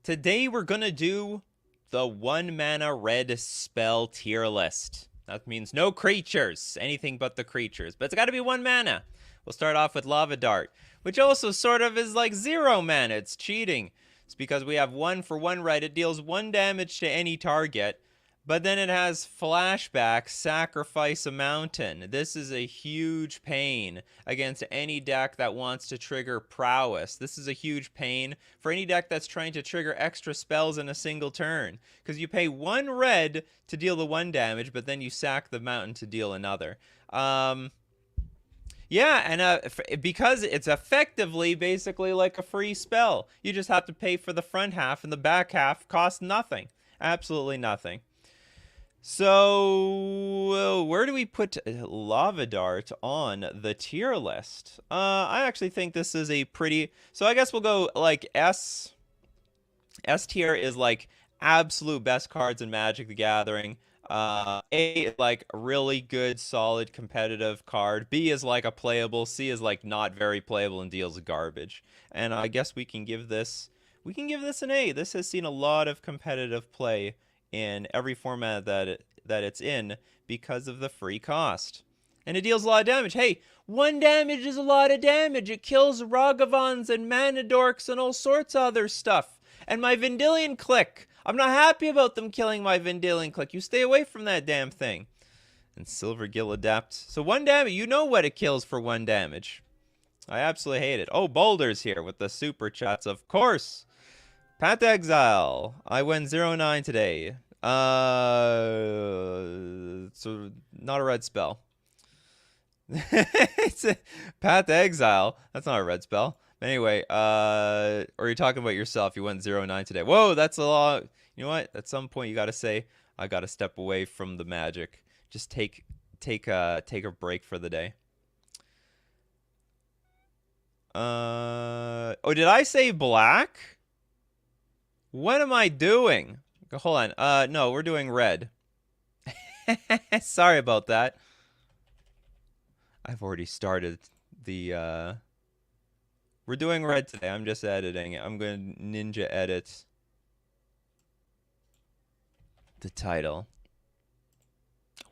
Today we're gonna do the 1 mana red spell tier list. That means no creatures, anything but the creatures, but it's gotta be 1 mana. We'll start off with Lava Dart, which also sort of is like 0 mana. It's cheating. It's because we have 1 for 1 red. It deals 1 damage to any target, but then it has flashback, sacrifice a mountain. This is a huge pain against any deck that wants to trigger prowess. This is a huge pain for any deck that's trying to trigger extra spells in a single turn. Because you pay 1 red to deal the 1 damage, but then you sack the mountain to deal another. Yeah, and because it's effectively basically like a free spell. You just have to pay for the front half, and the back half costs nothing. Absolutely nothing. So, where do we put Lava Dart on the tier list? I actually think this is a pretty... So I guess we'll go like S. S tier is like absolute best cards in Magic the Gathering. A is like a really good, solid, competitive card. B is like a playable. C is like not very playable and deals garbage. And I guess we can give this an A. This has seen a lot of competitive play in every format that it's in because of the free cost. And it deals a lot of damage. Hey, 1 damage is a lot of damage. It kills Ragavans and Mana Dorks and all sorts of other stuff. And my Vendilion Click. I'm not happy about them killing my Vendilion Click. You stay away from that damn thing. And Silver Gill Adept. So 1 damage. You know what it kills for 1 damage. I absolutely hate it. Oh, Boulder's here with the super chats, of course. Path to Exile. I went 0-9 today. So not a red spell. It's a Path to Exile. That's not a red spell. Anyway, or you're talking about yourself. You went 0-9 today. Whoa, that's a lot. You know what? At some point, you got to say, I got to step away from the magic. Just take a break for the day. Oh, did I say black? What am I doing? Hold on. No, we're doing red. Sorry about that. I've already started the... We're doing red today. I'm just editing it. I'm going to ninja edit the title.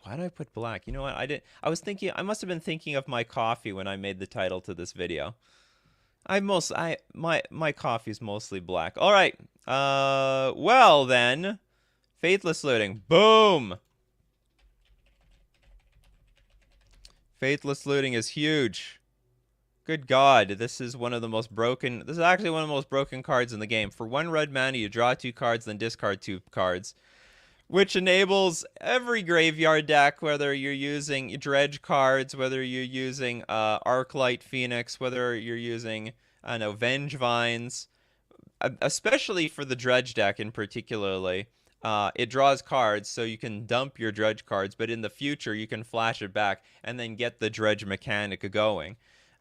Why did I put black? You know what? I was thinking... I must have been thinking of my coffee when I made the title to this video. My coffee's mostly black. All right. Well then, Faithless Looting. Boom. Faithless Looting is huge. Good God, this is one of the most broken. This is actually one of the most broken cards in the game. For 1 red mana, you draw 2 cards, then discard 2 cards, which enables every graveyard deck, whether you're using dredge cards, whether you're using Arclight Phoenix, whether you're using, I don't know, Vengevines, especially for the dredge deck in particularly. It draws cards, so you can dump your dredge cards, but in the future you can flash it back and then get the dredge mechanic going.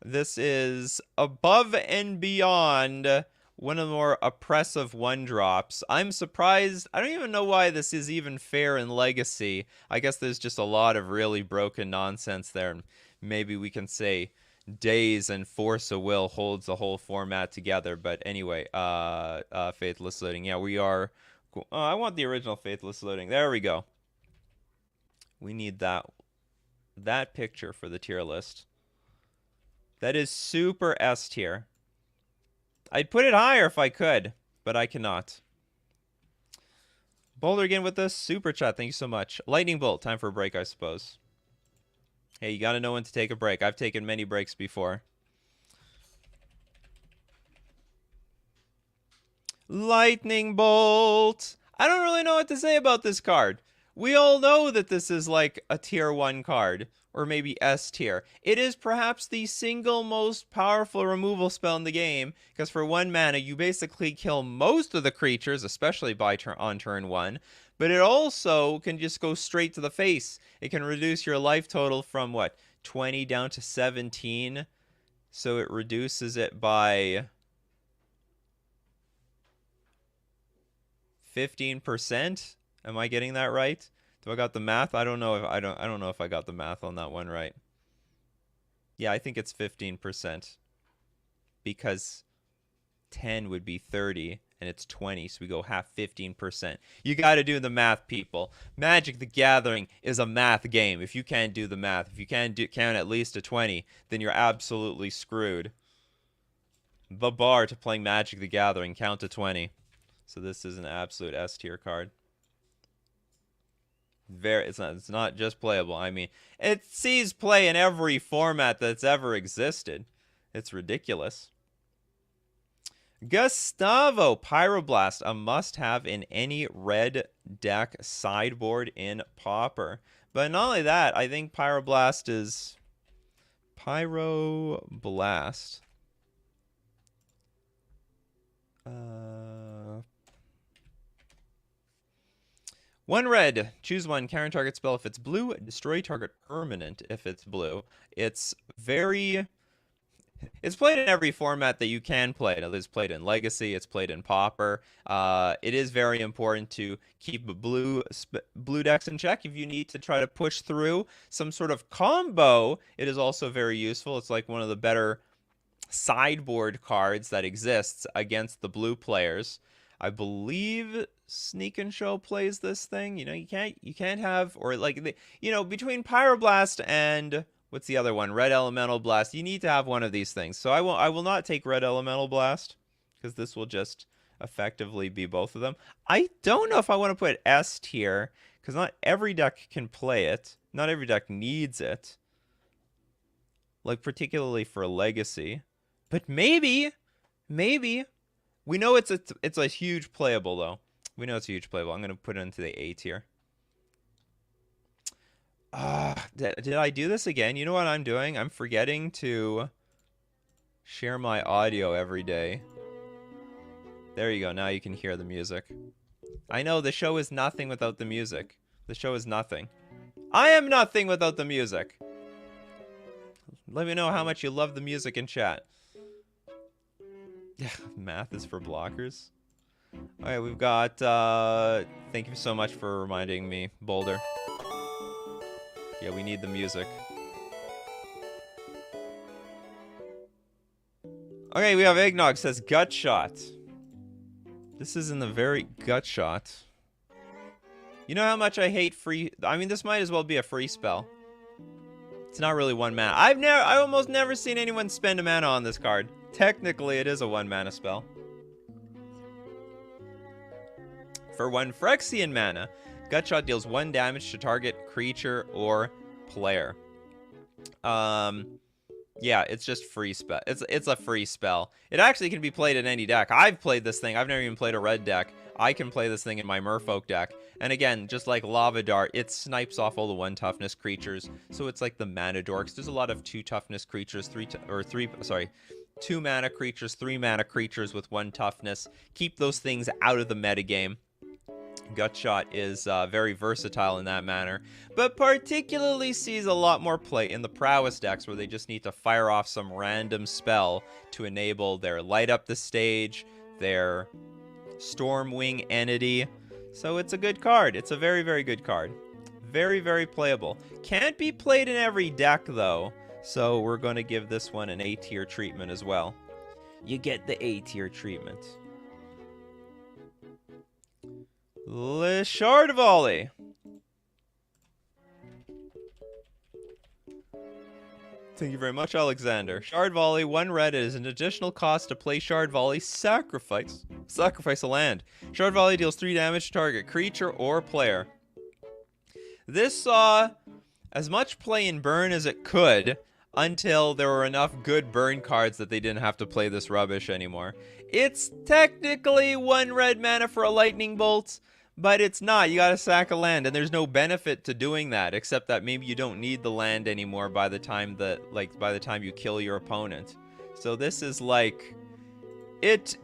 This is above and beyond one of the more oppressive 1-drops. I'm surprised. I don't even know why this is even fair in Legacy. I guess there's just a lot of really broken nonsense there. Maybe we can say Daze and Force of Will holds the whole format together. But anyway, Faithless Looting. Yeah, we are... I want the original Faithless Looting. There we go. We need that picture for the tier list. That is super S tier. I'd put it higher if I could, but I cannot. Boulder again with the super chat. Thank you so much. Lightning Bolt. Time for a break, I suppose. Hey, you got to know when to take a break. I've taken many breaks before. Lightning Bolt. I don't really know what to say about this card. We all know that this is like a tier 1 card, or maybe S tier. It is perhaps the single most powerful removal spell in the game, because for 1 mana, you basically kill most of the creatures, especially on turn 1, but it also can just go straight to the face. It can reduce your life total from, what, 20 down to 17? So it reduces it by 15%? Am I getting that right? Do I got the math? I don't know if I don't know if I got the math on that one right. Yeah, I think it's 15%. Because 10 would be 30 and it's 20, so we go half 15%. You got to do the math, people. Magic the Gathering is a math game. If you can't do the math, if you can't count at least to 20, then you're absolutely screwed. The bar to playing Magic the Gathering, count to 20. So this is an absolute S tier card. It's not just playable. I mean, it sees play in every format that's ever existed. It's ridiculous. Gustavo, Pyroblast, a must-have in any red deck sideboard in Pauper. But not only that, I think Pyroblast is... Pyroblast. One red, choose one, counter target spell if it's blue, destroy target permanent if it's blue. It's played in every format that you can play. It's played in Legacy, it's played in Pauper. It is very important to keep blue decks in check if you need to try to push through some sort of combo. It is also very useful. It's like one of the better sideboard cards that exists against the blue players. I believe Sneak and Show plays this thing. You know, you can't have, or like, between Pyroblast and what's the other one? Red Elemental Blast. You need to have one of these things. So I will not take Red Elemental Blast because this will just effectively be both of them. I don't know if I want to put S tier because not every deck can play it. Not every deck needs it. Like particularly for Legacy. But maybe. We know it's a huge playable though. We know it's a huge playable. I'm going to put it into the A tier. Did I do this again? You know what I'm doing? I'm forgetting to share my audio every day. There you go. Now you can hear the music. I know the show is nothing without the music. The show is nothing. I am nothing without the music. Let me know how much you love the music in chat. Math is for blockers. Okay, we've got, thank you so much for reminding me, Boulder. Yeah, we need the music. Okay, we have Eggnog says gut shot. This is in the very gut shot. You know how much I hate free... I mean, this might as well be a free spell. It's not really one mana. I almost never seen anyone spend a mana on this card. Technically, it is a 1 mana spell. For 1 Phyrexian mana, Gutshot deals 1 damage to target creature or player. Yeah, it's just free spell. It's a free spell. It actually can be played in any deck. I've played this thing. I've never even played a red deck. I can play this thing in my Merfolk deck. And again, just like Lava Dart, it snipes off all the 1 toughness creatures. So it's like the mana dorks. There's a lot of 2 toughness creatures, 2 mana creatures, 3 mana creatures with 1 toughness. Keep those things out of the metagame. Gutshot is very versatile in that manner, but particularly sees a lot more play in the prowess decks where they just need to fire off some random spell to enable their light up the stage, their Stormwing entity. So it's a good card. It's a very, very good card. Very, very playable. Can't be played in every deck though, so we're going to give this one an A tier treatment as well. You get the A tier treatment. Shard Volley. Thank you very much, Alexander. Shard Volley, 1 red is an additional cost to play Shard Volley. Sacrifice a land. Shard Volley deals 3 damage to target creature or player. This saw as much play in burn as it could until there were enough good burn cards that they didn't have to play this rubbish anymore. It's technically 1 red mana for a lightning bolt, but it's not. You gotta sack a land, and there's no benefit to doing that, except that maybe you don't need the land anymore by the time you kill your opponent. So this is like, it's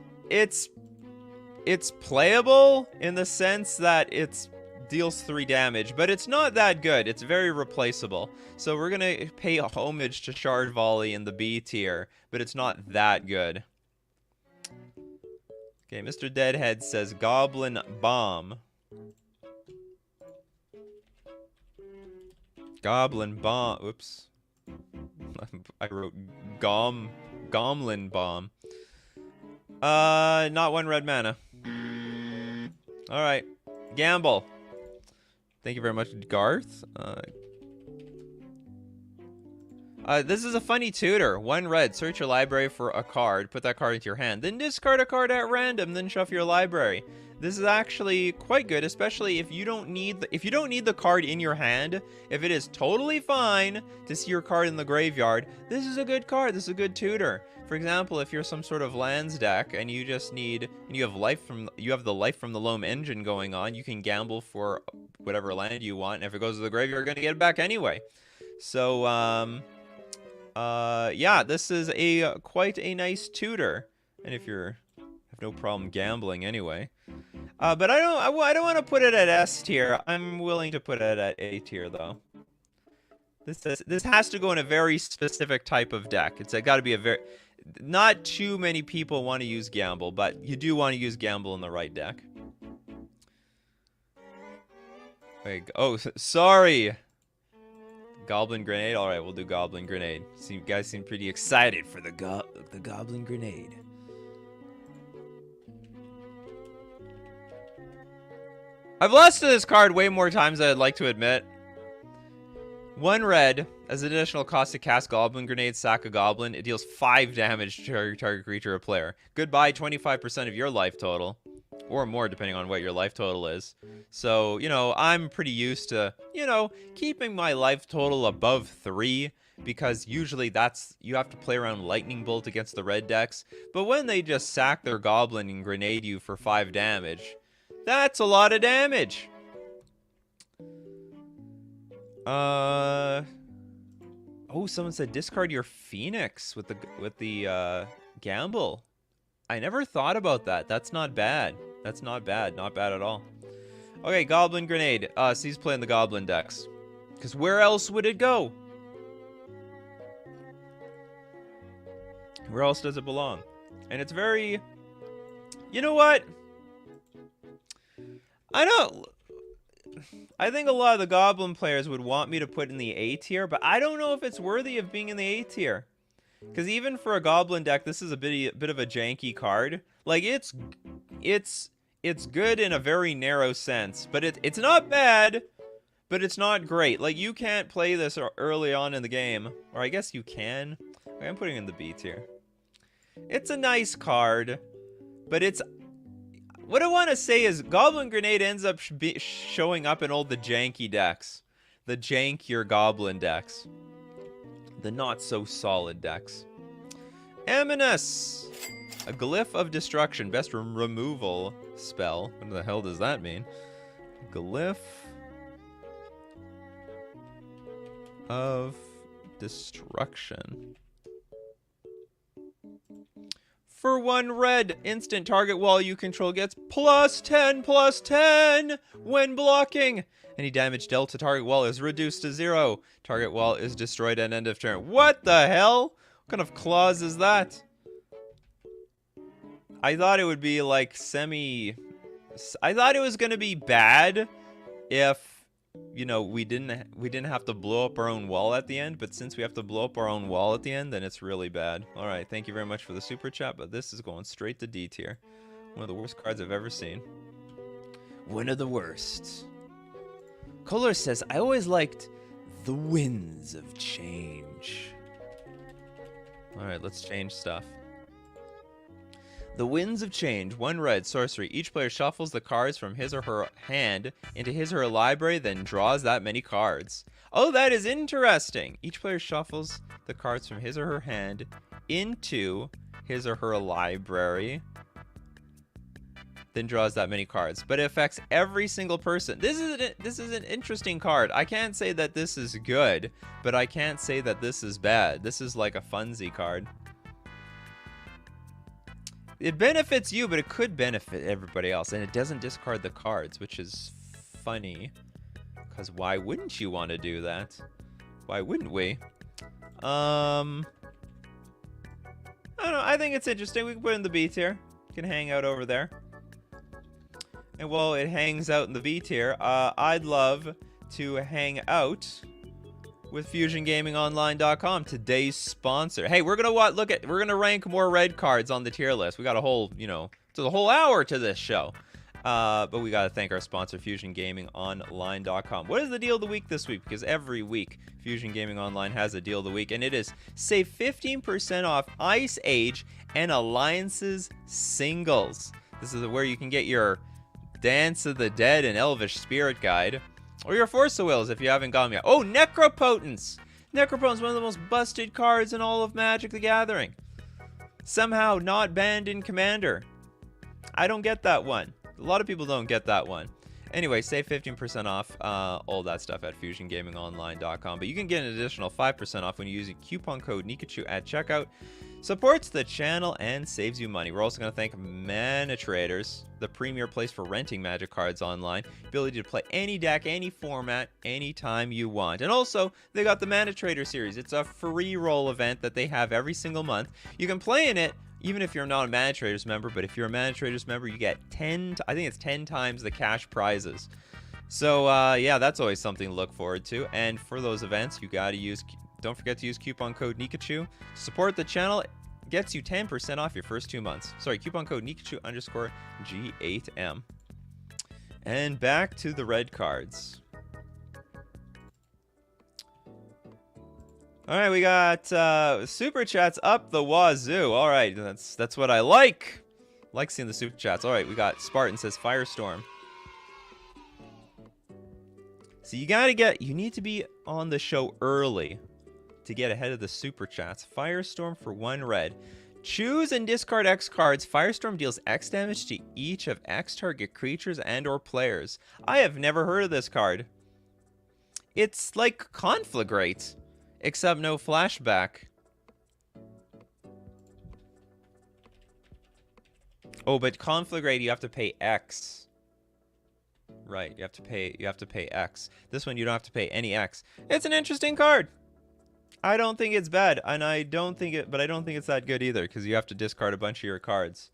playable in the sense that it deals 3 damage, but it's not that good. It's very replaceable. So we're gonna pay homage to Shard Volley in the B tier, but it's not that good. Okay, Mr. Deadhead says Goblin Bomb. Goblin Bomb. Oops. I wrote Goblin Bomb. Not 1 red mana. All right. Gamble. Thank you very much, Garth. This is a funny tutor. 1 red. Search your library for a card. Put that card into your hand. Then discard a card at random. Then shuffle your library. This is actually quite good, especially if you don't need the card in your hand. If it is totally fine to see your card in the graveyard, this is a good card. This is a good tutor. For example, if you're some sort of lands deck and you just need, and you have the life from the loam engine going on, you can gamble for whatever land you want, and if it goes to the graveyard, you're gonna get it back anyway. So yeah, this is quite a nice tutor, and if you have no problem gambling anyway. But I don't want to put it at S tier. I'm willing to put it at A tier though. This has to go in a very specific type of deck. It's got to be a very, not too many people want to use gamble, but you do want to use gamble in the right deck. Oh, sorry. Goblin Grenade? Alright, we'll do Goblin Grenade. You guys seem pretty excited for the Goblin Grenade. I've lost to this card way more times than I'd like to admit. 1 red, as an additional cost to cast Goblin Grenade, sack a goblin. It deals 5 damage to your target creature or player. Goodbye, 25% of your life total. Or more, depending on what your life total is. So, you know, I'm pretty used to, you know, keeping my life total above 3. Because usually you have to play around Lightning Bolt against the red decks. But when they just sack their goblin and grenade you for 5 damage, that's a lot of damage. Oh, someone said discard your Phoenix with the gamble. I never thought about that. That's not bad. That's not bad. Not bad at all. Okay, Goblin Grenade. So he's playing the Goblin decks. Because where else would it go? Where else does it belong? And it's very... You know what? I think a lot of the Goblin players would want me to put in the A tier, but I don't know if it's worthy of being in the A tier. Because even for a Goblin deck, this is a bit of a janky card. Like, it's good in a very narrow sense, but it's not bad, but it's not great. Like, you can't play this early on in the game. Or I guess you can. Okay, I'm putting in the B tier. It's a nice card, but it's... What I want to say is Goblin Grenade ends up showing up in all the janky decks. The jankier Goblin decks. The not-so-solid decks. Eminus! A Glyph of Destruction. Best removal spell. What the hell does that mean? Glyph of Destruction. For 1 red, instant target wall you control gets +10/+10 when blocking. Any damage dealt to target wall is reduced to 0. Target wall is destroyed at end of turn. What the hell? What kind of clause is that? I thought it would be like I thought it was gonna be bad if, you know, we didn't have to blow up our own wall at the end, but since we have to blow up our own wall at the end, then it's really bad. All right, thank you very much for the super chat, but this is going straight to D tier. One of the worst cards I've ever seen. One of the worst. Kohler says, I always liked the winds of change. All right, let's change stuff. The Winds of Change. 1 red, sorcery. Each player shuffles the cards from his or her hand into his or her library, then draws that many cards. Oh, that is interesting. Each player shuffles the cards from his or her hand into his or her library, then draws that many cards. But it affects every single person. This is an interesting card. I can't say that this is good, but I can't say that this is bad. This is like a funsy card. It benefits you, but it could benefit everybody else. And it doesn't discard the cards, which is funny. Because why wouldn't you want to do that? Why wouldn't we? I don't know. I think it's interesting. We can put it in the B tier. You can hang out over there. And while it hangs out in the B tier, I'd love to hang out with FusionGamingOnline.com, today's sponsor. Hey, we're gonna rank more red cards on the tier list. We got a whole, you know, it's a whole hour to this show. But we got to thank our sponsor, FusionGamingOnline.com. What is the deal of the week this week? Because every week, Fusion Gaming Online has a deal of the week, and it is save 15% off Ice Age and Alliances singles. This is where you can get your Dance of the Dead and Elvish Spirit Guide, or your Force of Wills if you haven't gotten yet. Oh, Necropotence! Necropotence, one of the most busted cards in all of Magic the Gathering. Somehow not banned in Commander. I don't get that one. A lot of people don't get that one. Anyway, save 15% off all that stuff at FusionGamingOnline.com. But you can get an additional 5% off when you use coupon code Nikachu at checkout. Supports the channel and saves you money. We're also going to thank Mana Traders, the premier place for renting Magic cards online. Ability to play any deck, any format, anytime you want. And also, they got the Mana Trader series. It's a free roll event that they have every single month. You can play in it even if you're not a Mana Traders member, but if you're a Mana Traders member, you get 10 times the cash prizes. So, yeah, that's always something to look forward to. And for those events, you got to use... Don't forget to use coupon code Nikachu. Support the channel. Gets you 10% off your first 2 months. Sorry, coupon code Nikachu_G8M. And back to the red cards. All right, we got super chats up the wazoo. All right, that's what I like. Like seeing the super chats. All right, we got Spartan says Firestorm. So you need to be on the show early to get ahead of the super chats. Firestorm for 1 red. Choose and discard X cards. Firestorm deals X damage to each of X target creatures and or players. I have never heard of this card. It's like Conflagrate, except no flashback. Oh, but Conflagrate you have to pay X. Right, you have to pay X. This one you don't have to pay any X. It's an interesting card. I don't think it's bad, and I don't think it's that good either, because you have to discard a bunch of your cards.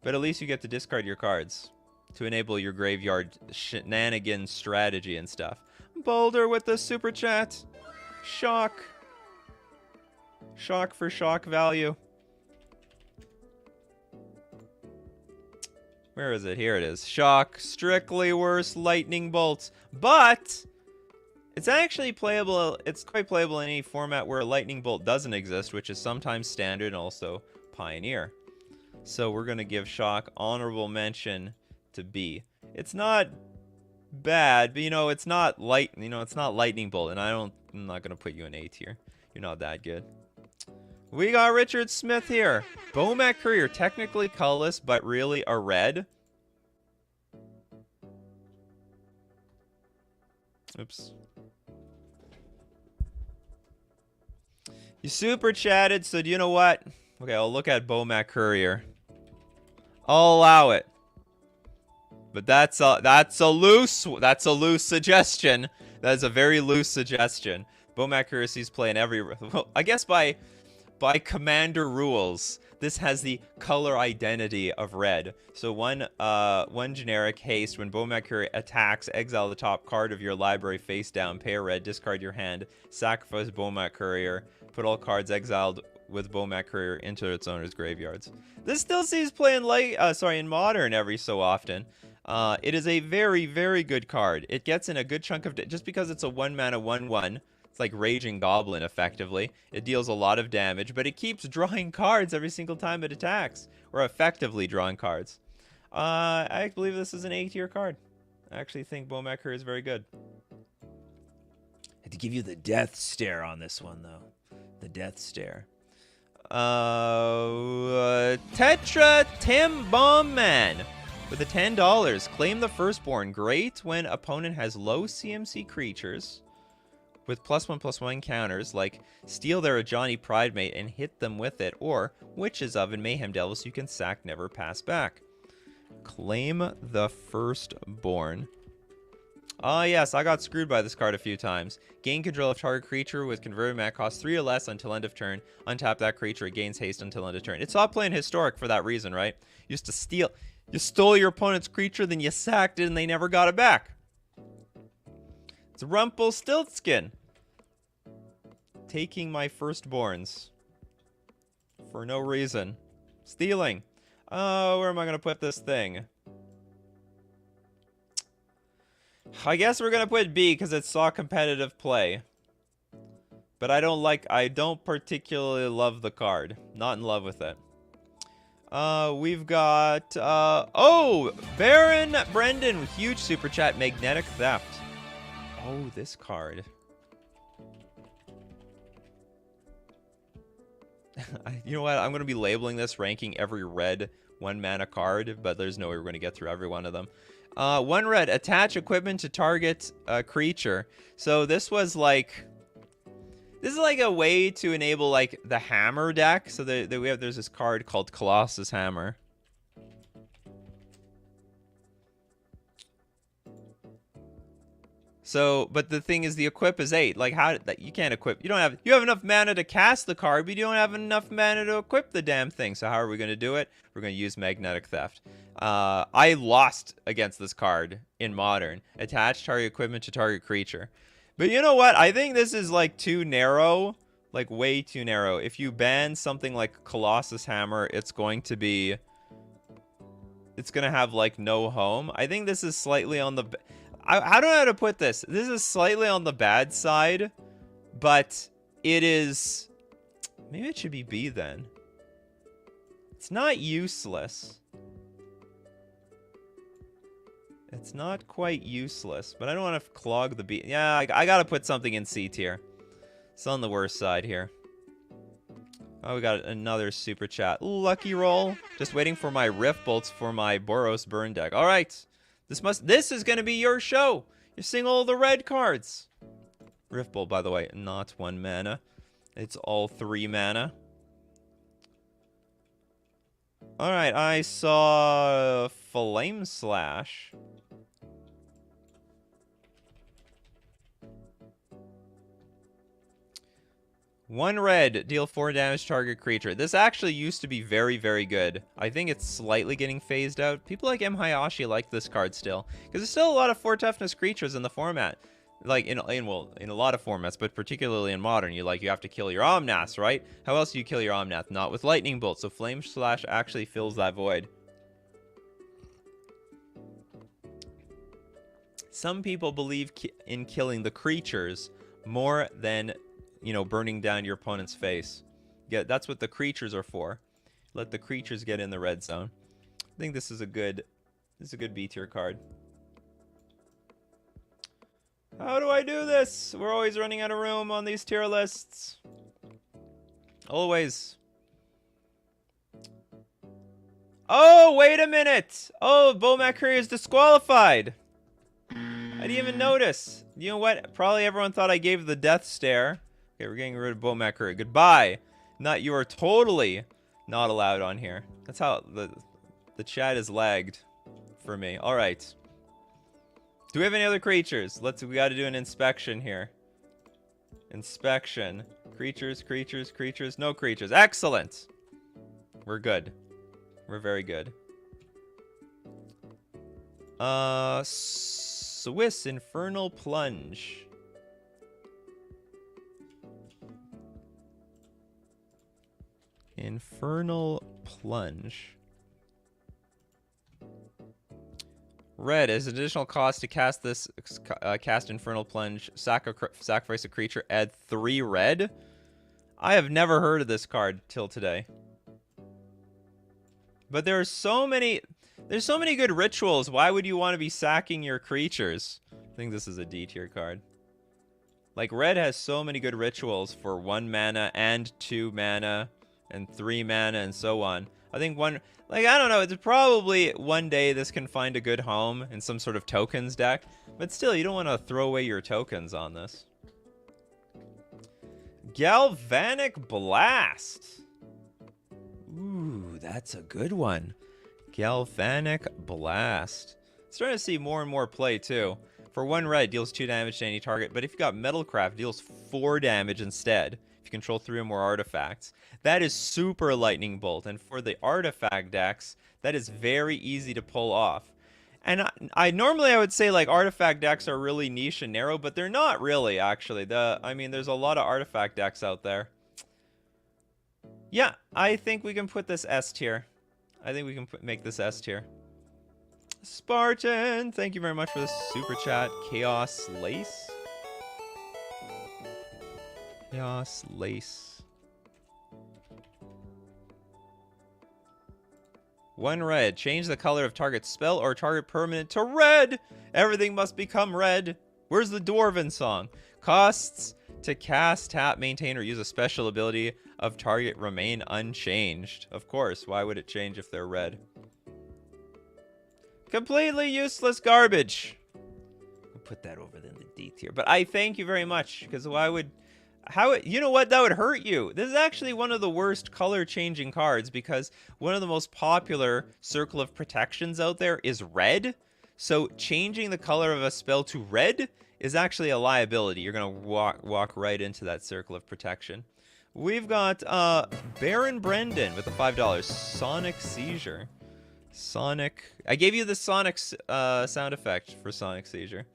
But at least you get to discard your cards to enable your graveyard shenanigans strategy and stuff. Boulder with the super chat. Shock. Shock for shock value. Where is it? Here it is. Shock. Strictly worse lightning bolts. But it's actually playable. It's quite playable in any format where a lightning bolt doesn't exist, which is sometimes standard and also pioneer. So we're going to give Shock honorable mention to B. It's not bad, but it's not it's not lightning bolt, and I'm not going to put you in A tier. You're not that good. We got Richard Smith here. Bomac Courier, technically colorless, but really a red. Oops. You super chatted, so do you know what? Okay, I'll look at Bomac Courier. I'll allow it. But that's a loose suggestion. That is a very loose suggestion. Bomac Courier sees play in every... Well, I guess by commander rules, this has the color identity of red. So one generic haste, when Bomac Courier attacks, exile the top card of your library face down, pay a red, discard your hand, sacrifice Bomac Courier, put all cards exiled with Bomac Courier into its owner's graveyards. This still sees play in modern every so often. It is a very, very good card. It gets in a good chunk of... Just because it's a 1-mana 1/1, it's like Raging Goblin, effectively. It deals a lot of damage, but it keeps drawing cards every single time it attacks. Or effectively drawing cards. I believe this is an A tier card. I actually think Bomac Courier is very good. I had to give you the death stare on this one, though. The death stare. Tetra Tim Bomb Man. With the $10, claim the Firstborn. Great when opponent has low CMC creatures with +1/+1 counters, like steal their Ajani Pridemate and hit them with it, or Witch's Oven Mayhem Devil so you can sack, never pass back. Claim the Firstborn. Ah, yes, I got screwed by this card a few times. Gain control of target creature with converted mana cost 3 or less until end of turn. Untap that creature, it gains haste until end of turn. It stopped playing Historic for that reason, right? Used to steal... You stole your opponent's creature, then you sacked it, and they never got it back. It's Rumpelstiltskin. Taking my firstborns. For no reason. Stealing. Oh, where am I going to put this thing? I guess we're gonna put B because it saw competitive play. But I don't particularly love the card. Not in love with it. We've got, oh! Baron Brendan, huge super chat, Magnetic Theft. Oh, this card. You know what? I'm going to be labeling this, ranking every red 1 mana card, but there's no way we're going to get through every one of them. 1 red, attach equipment to target creature. So this was like... This is like a way to enable like the hammer deck. So there's this card called Colossus Hammer. So, but the thing is, the equip is 8. Like, you can't equip. You have enough mana to cast the card, but you don't have enough mana to equip the damn thing. So how are we going to do it? We're going to use Magnetic Theft. I lost against this card in Modern. Attach target equipment to target creature. But you know what? I think this is like too narrow. Like way too narrow. If you ban something like Colossus Hammer, it's going to have like no home. I think this is slightly on the... I don't know how to put this. This is slightly on the bad side, but it is... Maybe it should be B then. It's not useless. It's not quite useless, but I don't want to clog the B. Yeah, I gotta put something in C tier. It's on the worst side here. Oh, we got another super chat. Lucky roll. Just waiting for my Rift Bolts for my Boros burn deck. All right. This is going to be your show. You're seeing all the red cards. Rift Bolt, by the way, not 1 mana. It's all 3 mana. All right, I saw Flame Slash. One red, deal 4 damage to target creature. This actually used to be very, very good. I think it's slightly getting phased out. People like M. Hayashi like this card still. Because there's still a lot of 4 toughness creatures in the format. Like, in a lot of formats, but particularly in Modern. You have to kill your Omnath, right? How else do you kill your Omnath? Not with Lightning Bolt. So Flame Slash actually fills that void. Some people believe in killing the creatures more than... burning down your opponent's face. Yeah, that's what the creatures are for. Let the creatures get in the red zone. I think this is a good B tier card. How do I do this? We're always running out of room on these tier lists. Always. Oh, wait a minute. Oh, Bomac Courier is disqualified. I didn't even notice. You know what? Probably everyone thought I gave the death stare. Okay, we're getting rid of Bomac Courier. Goodbye. You are totally not allowed on here. That's how the chat is lagged for me. All right. Do we have any other creatures? We got to do an inspection here. Inspection. Creatures. No creatures. Excellent. We're good. We're very good. Swiss Infernal Plunge. Infernal Plunge. Red, as additional cost to cast this, cast Infernal Plunge, sacrifice a creature, add 3 red? I have never heard of this card till today. But there's so many good rituals. Why would you want to be sacking your creatures? I think this is a D tier card. Like, red has so many good rituals for 1 mana and 2 mana. And 3 mana and so on. I think I don't know, it's probably one day this can find a good home in some sort of tokens deck. But still, you don't want to throw away your tokens on this. Galvanic Blast. Ooh, that's a good one. Galvanic Blast. Starting to see more and more play, too. For 1 red, deals 2 damage to any target. But if you got Metalcraft, deals 4 damage instead. If you control 3 or more artifacts. That is super Lightning Bolt, and for the artifact decks, that is very easy to pull off. And I normally would say like artifact decks are really niche and narrow, but they're not really actually. There's a lot of artifact decks out there. Yeah, I think we can put this S tier. I think we can make this S tier. Spartan, thank you very much for the super chat. Chaos Lace. Chaos Lace. 1 red. Change the color of target spell or target permanent to red. Everything must become red. Where's the Dwarven song? Costs to cast, tap, maintain, or use a special ability of target remain unchanged. Of course, why would it change if they're red? Completely useless garbage. I'll put that over in the D tier. But I thank you very much, because why would... you know what? That would hurt you. This is actually one of the worst color changing cards, because one of the most popular Circle of Protections out there is red. So changing the color of a spell to red is actually a liability. You're going to walk right into that Circle of Protection. We've got Baron Brendan with the $5. Sonic Seizure. Sonic. I gave you the Sonic sound effect for Sonic Seizure.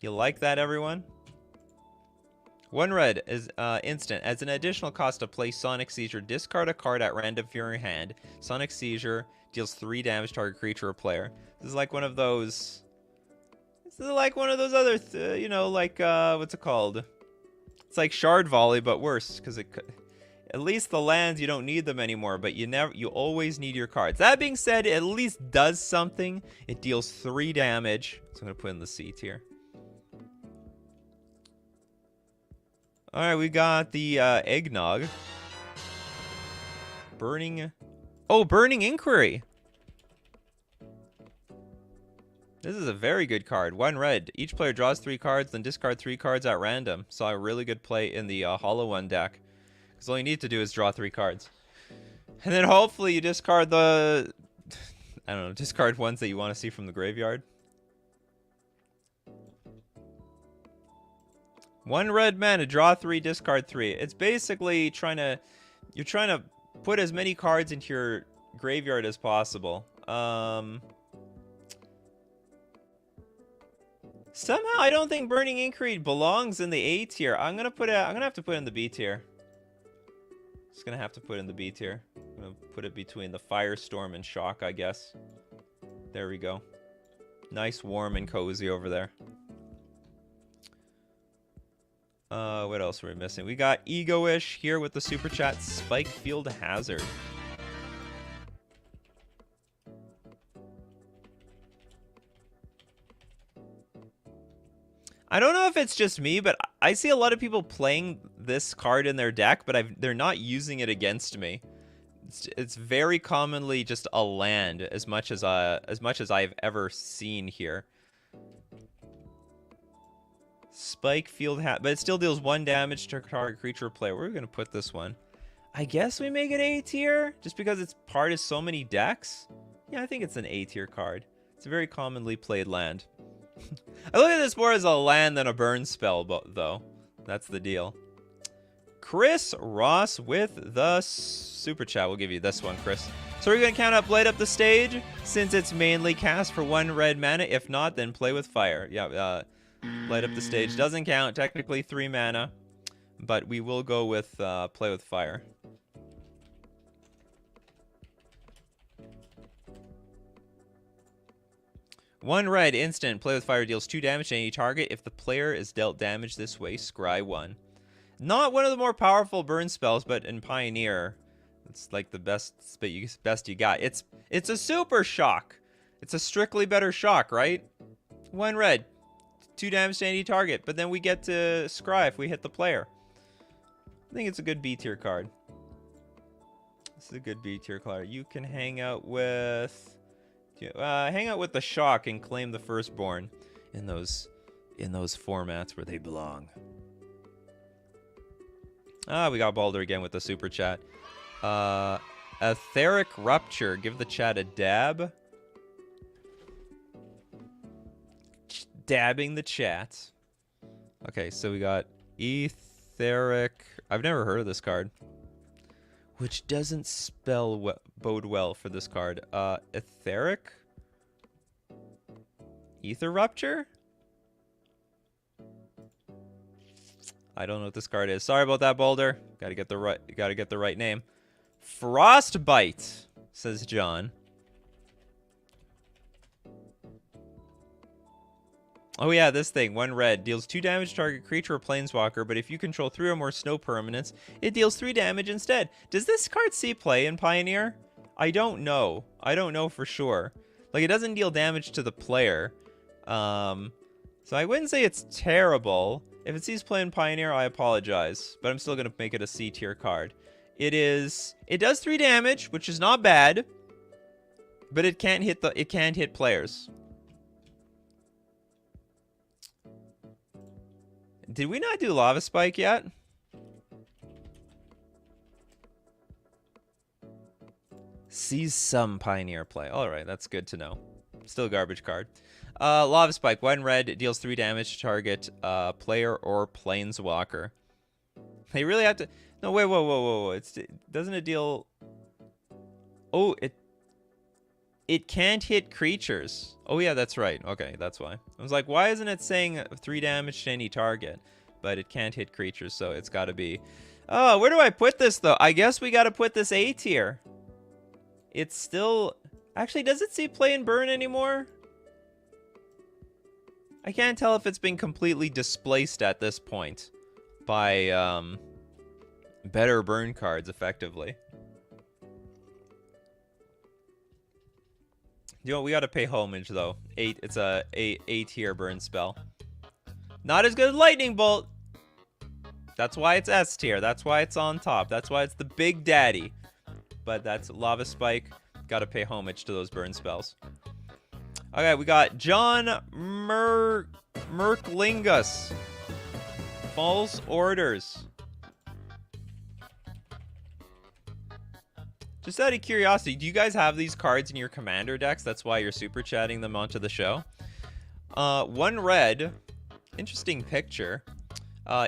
You like that, everyone? 1 red is instant. As an additional cost to play Sonic Seizure, discard a card at random from your hand. Sonic Seizure deals 3 damage to target creature or player. This is like one of those... This is like one of those other, you know, like, what's it called? It's like Shard Volley, but worse, because it could... At least the lands, you don't need them anymore, but you always need your cards. That being said, it at least does something. It deals 3 damage. So I'm going to put in the C tier. Alright, we got the Eggnog. Burning... Oh, Burning Inquiry! This is a very good card. 1 red. Each player draws 3 cards, then discard 3 cards at random. Saw a really good play in the Hollow One deck. Because all you need to do is draw 3 cards. And then hopefully you discard the... I don't know, discard ones that you want to see from the graveyard. 1 red mana, draw 3, discard 3. It's basically trying to... You're trying to put as many cards into your graveyard as possible. Somehow I don't think Burning Inquiry belongs in the A tier. I'm gonna have to put it in the B tier. Just gonna have to put it in the B tier. I'm gonna put it between the Firestorm and Shock, I guess. There we go. Nice, warm, and cozy over there. What else are we missing? We got Ego-ish here with the super chat. Spike Field Hazard. I don't know if it's just me, but I see a lot of people playing this card in their deck, but they're not using it against me. It's very commonly just a land, as much as I've ever seen here. Spike Field Hat, but it still deals 1 damage to target creature or player. Where are we gonna put this one? I guess we make it A tier, just because it's part of so many decks. Yeah, I think it's an A tier card. It's a very commonly played land. I look at this more as a land than a burn spell, though. That's the deal. Chris Ross with the super chat. We'll give you this one, Chris. So we're going to count up Light Up the Stage, since it's mainly cast for 1 red mana. If not, then Play with Fire. Yeah, Light Up the Stage doesn't count. Technically 3 mana, but we will go with Play with Fire. One red, instant. Play with Fire deals 2 damage to any target. If the player is dealt damage this way, scry 1. Not one of the more powerful burn spells, but in Pioneer, it's like the best you got. It's a super shock. It's a strictly better shock, right? 1 red, 2 damage to any target, but then we get to scry if we hit the player. I think it's a good B tier card. This is a good B tier card. You can hang out with the shock and claim the firstborn in those formats where they belong. We got Balder again with the super chat. Etheric Rupture. Give the chat a dab. Dabbing the chat. Okay, so we got Etheric. I've never heard of this card, which doesn't bode well for this card. Etheric? Ether Rupture? I don't know what this card is. Sorry about that, Boulder. Gotta get the right name. Frostbite, says John. Oh yeah, this thing. 1 red. Deals 2 damage to target creature or planeswalker, but if you control 3 or more snow permanents, it deals 3 damage instead. Does this card see play in Pioneer? I don't know. I don't know for sure. Like, it doesn't deal damage to the player. So I wouldn't say it's terrible. If it sees play in Pioneer, I apologize. But I'm still going to make it a C tier card. It does 3 damage, which is not bad. But it can't hit players. Did we not do Lava Spike yet? Sees some Pioneer play. Alright, that's good to know. Still a garbage card. Lava Spike, 1 red, deals 3 damage to target player or planeswalker. They really have to... No, wait, whoa. Doesn't it deal... Oh, it can't hit creatures. Oh, yeah, that's right. Okay, that's why. I was like, why isn't it saying 3 damage to any target? But it can't hit creatures, so it's got to be... Oh, where do I put this, though? I guess we got to put this A tier. It's still... Actually, does it see play and burn anymore? I can't tell if it's been completely displaced at this point by better burn cards, effectively. You know, we gotta pay homage though. It's a tier burn spell. Not as good as Lightning Bolt. That's why it's S tier. That's why it's on top. That's why it's the big daddy. But that's Lava Spike. Gotta pay homage to those burn spells. Okay, we got John Merklingus. False Orders. Just out of curiosity, do you guys have these cards in your commander decks? That's why you're super chatting them onto the show. 1 red. Interesting picture.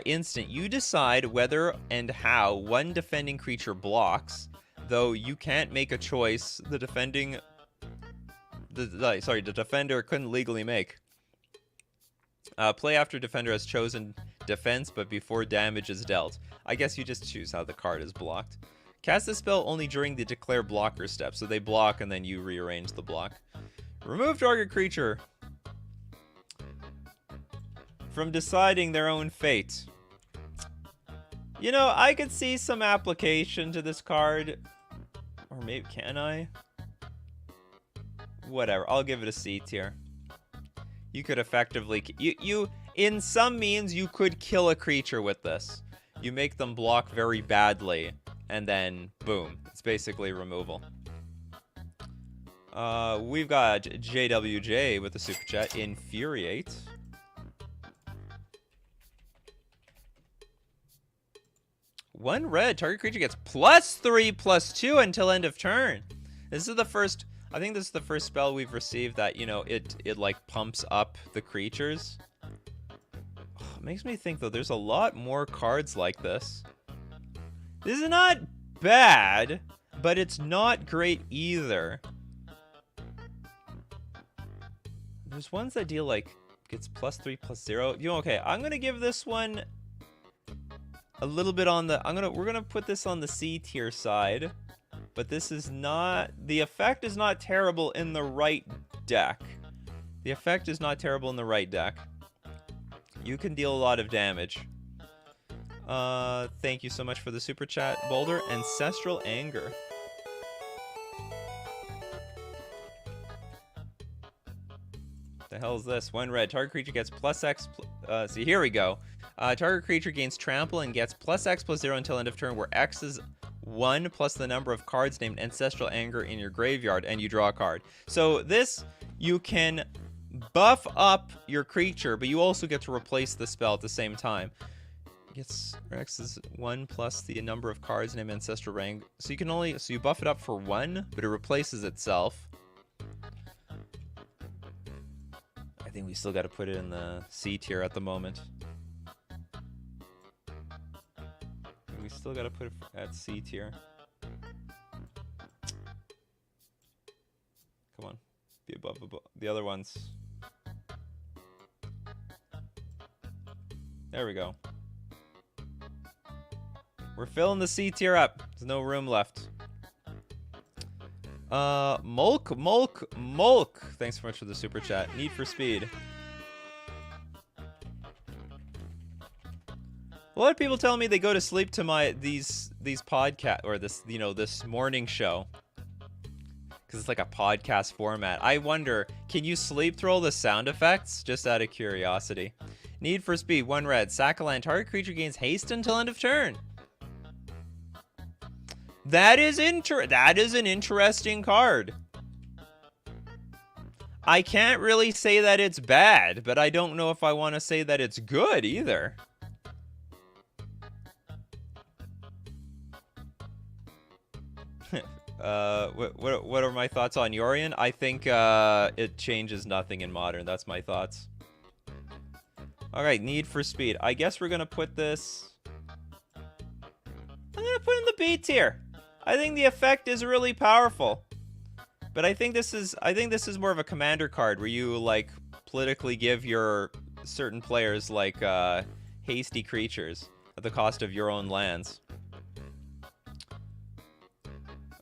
Instant. You decide whether and how 1 defending creature blocks, though you can't make a choice the defender couldn't legally make. Play after defender has chosen defense, but before damage is dealt. I guess you just choose how the card is blocked. Cast this spell only during the declare blocker step, so they block and then you rearrange the block. Remove target creature from deciding their own fate. You know, I could see some application to this card. Or maybe, can I? Whatever, I'll give it a C tier. You could effectively... in some means, you could kill a creature with this. You make them block very badly, and then, boom. It's basically removal. We've got JWJ with the super chat. Infuriate. One red. Target creature gets +3/+2 until end of turn. This is the first... I think this is the first spell we've received that, you know, it like pumps up the creatures. It makes me think, though, there's a lot more cards like this. This is not bad, but it's not great either. There's ones that deal, like, gets +3/+0. You know, okay, I'm gonna give this one a little bit on the... We're gonna put this on the C tier side. But this is not... The effect is not terrible in the right deck. The effect is not terrible in the right deck. You can deal a lot of damage. Thank you so much for the super chat, Boulder. Ancestral Anger. The hell is this? 1 red. Target creature gets +X... see, here we go. Target creature gains trample and gets +X/+0 until end of turn, where X is 1 plus the number of cards named Ancestral Anger in your graveyard, and you draw a card. So this, you can buff up your creature, but you also get to replace the spell at the same time. X is 1 plus the number of cards named Ancestral Anger. So you can only... So you buff it up for 1, but it replaces itself. I think we still got to put it in the C tier at the moment. We still gotta put it at C tier. Come on, be above the other ones. There we go. We're filling the C tier up. There's no room left. Mulk. Thanks so much for the super chat. Need for Speed. A lot of people tell me they go to sleep to these podcast or this this morning show because it's like a podcast format. I wonder, can you sleep through all the sound effects? Just out of curiosity. Need for speed, 1 red. Sack a land. Target creature gains haste until end of turn. That is an interesting card. I can't really say that it's bad, but I don't know if I want to say that it's good either. What are my thoughts on Yorion? I think it changes nothing in Modern. That's my thoughts. Alright, need for speed. I guess we're gonna put this... I'm gonna put in the B tier. I think the effect is really powerful. But I think this is more of a commander card where you like politically give your certain players like hasty creatures at the cost of your own lands.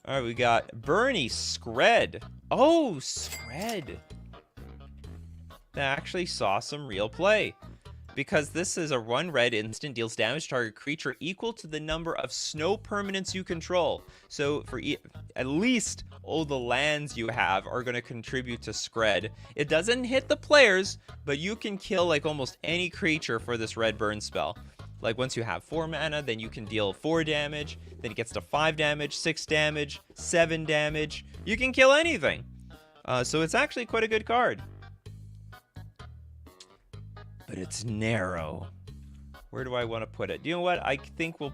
Alright, we got Bernie Scred. Oh, Scred. That actually saw some real play. Because this is a 1 red instant, deals damage to target creature equal to the number of snow permanents you control. So for at least all the lands you have are going to contribute to Scred. It doesn't hit the players, but you can kill like almost any creature for this red burn spell. Like once you have 4 mana, then you can deal 4 damage, then it gets to 5 damage, 6 damage, 7 damage. You can kill anything. So it's actually quite a good card. But it's narrow. Where do I want to put it? You know what? I think we'll...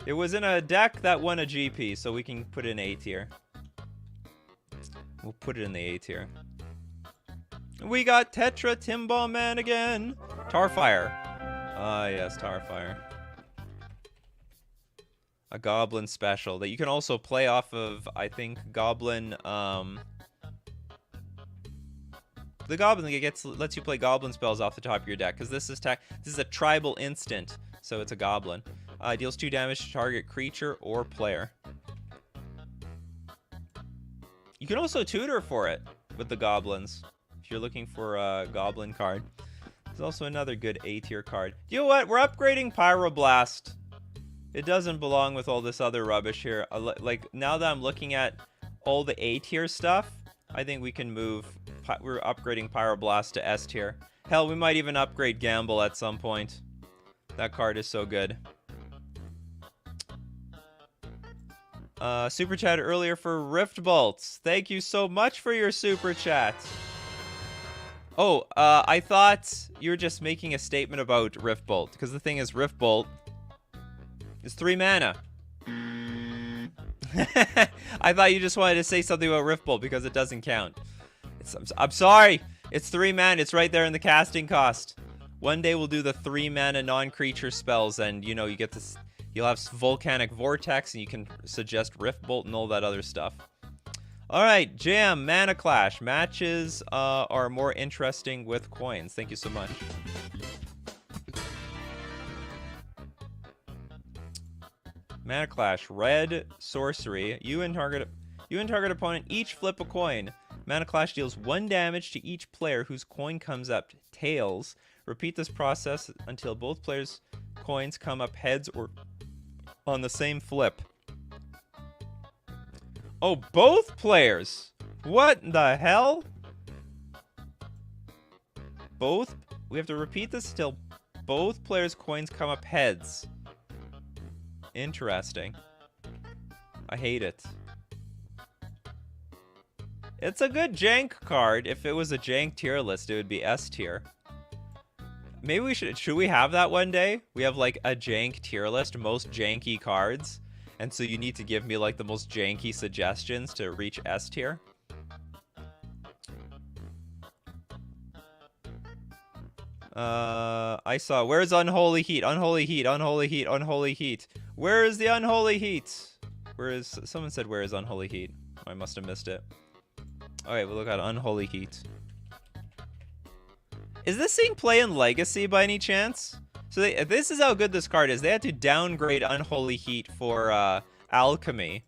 It was in a deck that won a GP, so we can put it in A tier. We'll put it in the A tier. We got Tetra Timbal Man again. Tarfire. Ah, yes, Tarfire. A Goblin special that you can also play off of, I think, Goblin... The Goblin lets you play Goblin spells off the top of your deck, because this is a tribal instant, so it's a Goblin. Deals 2 damage to target creature or player. You can also tutor for it with the Goblins, if you're looking for a Goblin card. There's also another good A tier card. You know what? We're upgrading Pyroblast. It doesn't belong with all this other rubbish here. Like, now that I'm looking at all the A tier stuff, I think we can move... We're upgrading Pyroblast to S tier. Hell, we might even upgrade Gamble at some point. That card is so good. Super chat earlier for Rift Bolts. Thank you so much for your super chat. Oh, I thought you were just making a statement about Rift Bolt. Because the thing is, Rift Bolt is 3 mana. I thought you just wanted to say something about Rift Bolt because it doesn't count. I'm sorry. It's 3 mana. It's right there in the casting cost. One day we'll do the 3 mana non-creature spells, and you know you get this. You'll have Volcanic Vortex, and you can suggest Rift Bolt and all that other stuff. All right, Jam Mana Clash matches are more interesting with coins. Thank you so much. Mana Clash, red sorcery. You and target opponent each flip a coin. Mana Clash deals 1 damage to each player whose coin comes up tails. Repeat this process until both players' coins come up heads or on the same flip. Oh, both players! What the hell? We have to repeat this until both players' coins come up heads. Interesting. I hate it. It's a good jank card. If it was a jank tier list, it would be S tier. Maybe we should we have that one day? We have like a jank tier list, most janky cards. And so you need to give me like the most janky suggestions to reach S tier. I saw, where's Unholy Heat? Unholy Heat, Unholy Heat, Unholy Heat. Where is the Unholy Heat? Someone said where is Unholy Heat? I must have missed it. Alright, we'll look at Unholy Heat. Is this thing play in Legacy by any chance? So this is how good this card is. They had to downgrade Unholy Heat for Alchemy.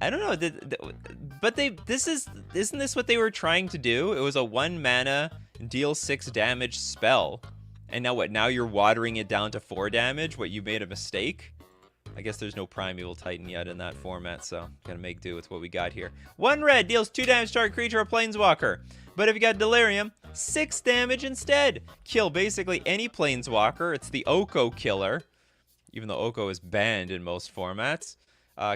I don't know, but isn't this what they were trying to do? It was a 1 mana, deal 6 damage spell. And now what? Now you're watering it down to 4 damage? What, you made a mistake? I guess there's no Primeval Titan yet in that format, so gotta make do with what we got here. 1 red deals 2 damage to target creature or planeswalker. But if you got Delirium, 6 damage instead. Kill basically any planeswalker. It's the Oko killer, even though Oko is banned in most formats.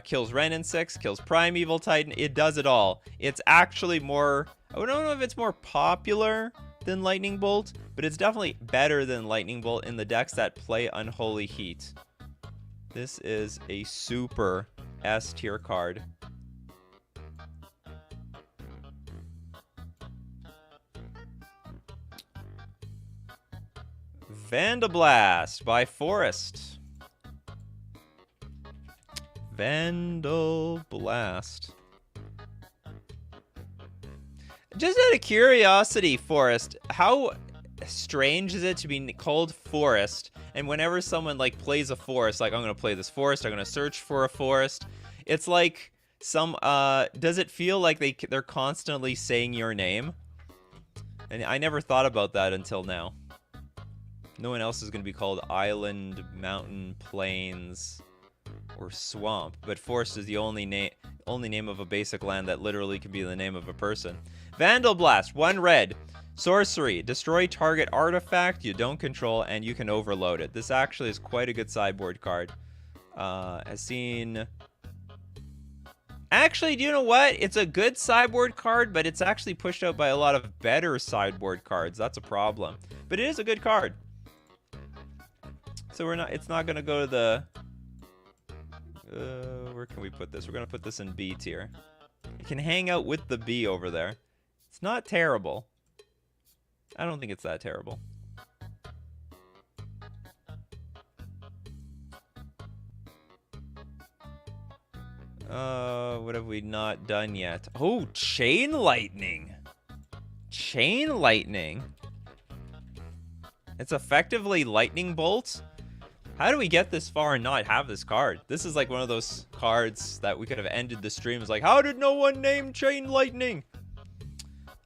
Kills Ren 6, kills Primeval Titan. It does it all. It's actually more... I don't know if it's more popular than Lightning Bolt, but it's definitely better than Lightning Bolt in the decks that play Unholy Heat. This is a super S tier card. Vandal Blast by Forest. Vandal Blast. Just out of curiosity, Forest, how strange is it to be called Forest, and whenever someone like plays a forest, like I'm gonna play this forest, I'm gonna search for a forest, it's like some does it feel like they're constantly saying your name? And I never thought about that until now. No one else is gonna be called Island, Mountain, Plains, or Swamp, but Forest is the only name of a basic land that literally could be the name of a person. Vandal Blast, 1 red. Sorcery, destroy target artifact you don't control, and you can overload it. This actually is quite a good sideboard card. Has seen... Actually, do you know what? It's a good sideboard card, but it's actually pushed out by a lot of better sideboard cards. That's a problem. But it is a good card. So it's not going to go to the... where can we put this? We're going to put this in B tier. It can hang out with the B over there. It's not terrible. I don't think it's that terrible. What have we not done yet? Oh, Chain Lightning. Chain Lightning. It's effectively Lightning Bolt. How do we get this far and not have this card? This is like one of those cards that we could have ended the stream. It's like, how did no one name Chain Lightning?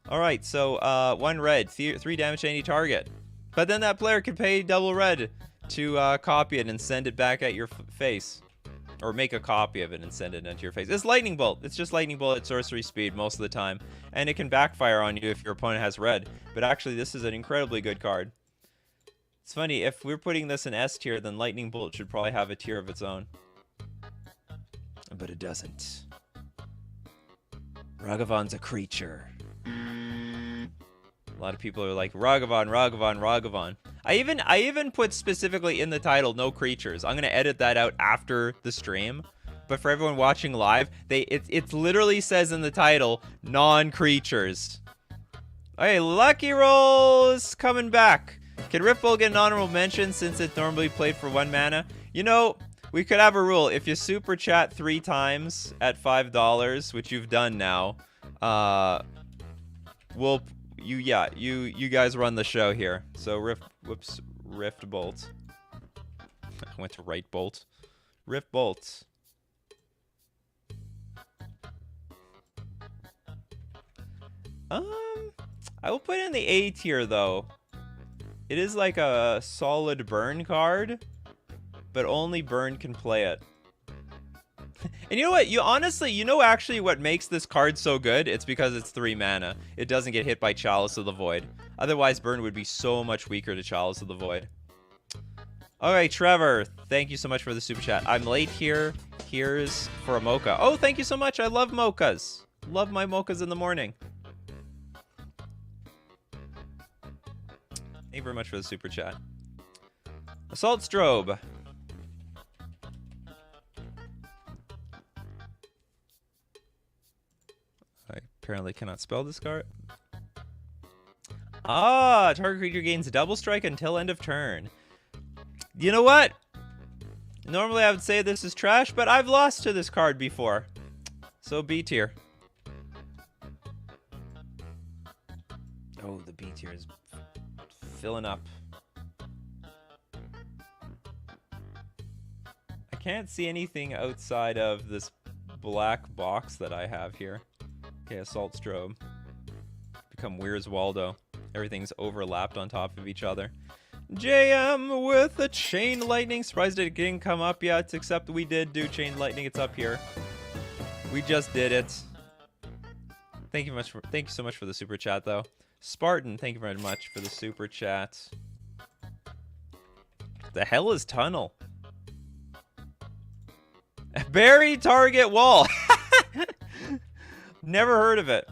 Alright, so 1 red, 3 damage to any target. But then that player can pay double red to copy it and send it back at your face. Or make a copy of it and send it into your face. It's Lightning Bolt. It's just Lightning Bolt at sorcery speed most of the time. And it can backfire on you if your opponent has red. But actually, this is an incredibly good card. It's funny, if we're putting this in S tier, then Lightning Bolt should probably have a tier of its own. But it doesn't. Ragavan's a creature. A lot of people are like, Ragavan, Ragavan, Ragavan. I even put specifically in the title, no creatures. I'm going to edit that out after the stream. But for everyone watching live, it literally says in the title, non-creatures. Okay, Lucky Roll's coming back. Can Riftbolt get an honorable mention since it's normally played for 1 mana? You know, we could have a rule. If you super chat 3 times at $5, which you've done now, you guys run the show here. So Rift Bolt. I went to right bolt. Rift Bolt. I will put in the A tier though. It is like a solid burn card, but only burn can play it. And you know what? Actually what makes this card so good? It's because it's 3 mana. It doesn't get hit by Chalice of the Void. Otherwise, burn would be so much weaker to Chalice of the Void. Alright, Trevor, thank you so much for the super chat. I'm late here. Here's for a mocha. Oh, thank you so much. I love mochas. Love my mochas in the morning. Thank you very much for the super chat. Assault Strobe. I apparently cannot spell this card. Ah, target creature gains double strike until end of turn. You know what? Normally I would say this is trash, but I've lost to this card before. So B tier. Oh, the B tier is filling up. I can't see anything outside of this black box that I have here. Okay, Assault Strobe. Become Where's Waldo. Everything's overlapped on top of each other. JM with a Chain Lightning. Surprised it didn't come up yet, except we did do Chain Lightning. It's up here. We just did it. Thank you so much for the super chat, though. Spartan, thank you very much for the super chat. The hell is Tunnel? Bury target wall. Never heard of it.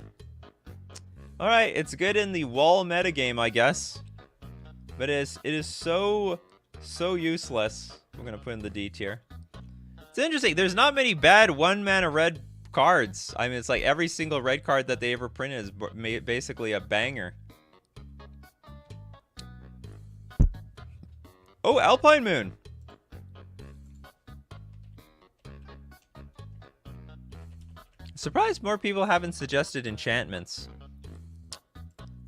Alright, it's good in the wall metagame, I guess. But it is so useless. I'm going to put in the D tier. It's interesting. There's not many bad 1-mana red cards. I mean, it's like every single red card that they ever printed is basically a banger. Oh, Alpine Moon. Surprised more people haven't suggested enchantments.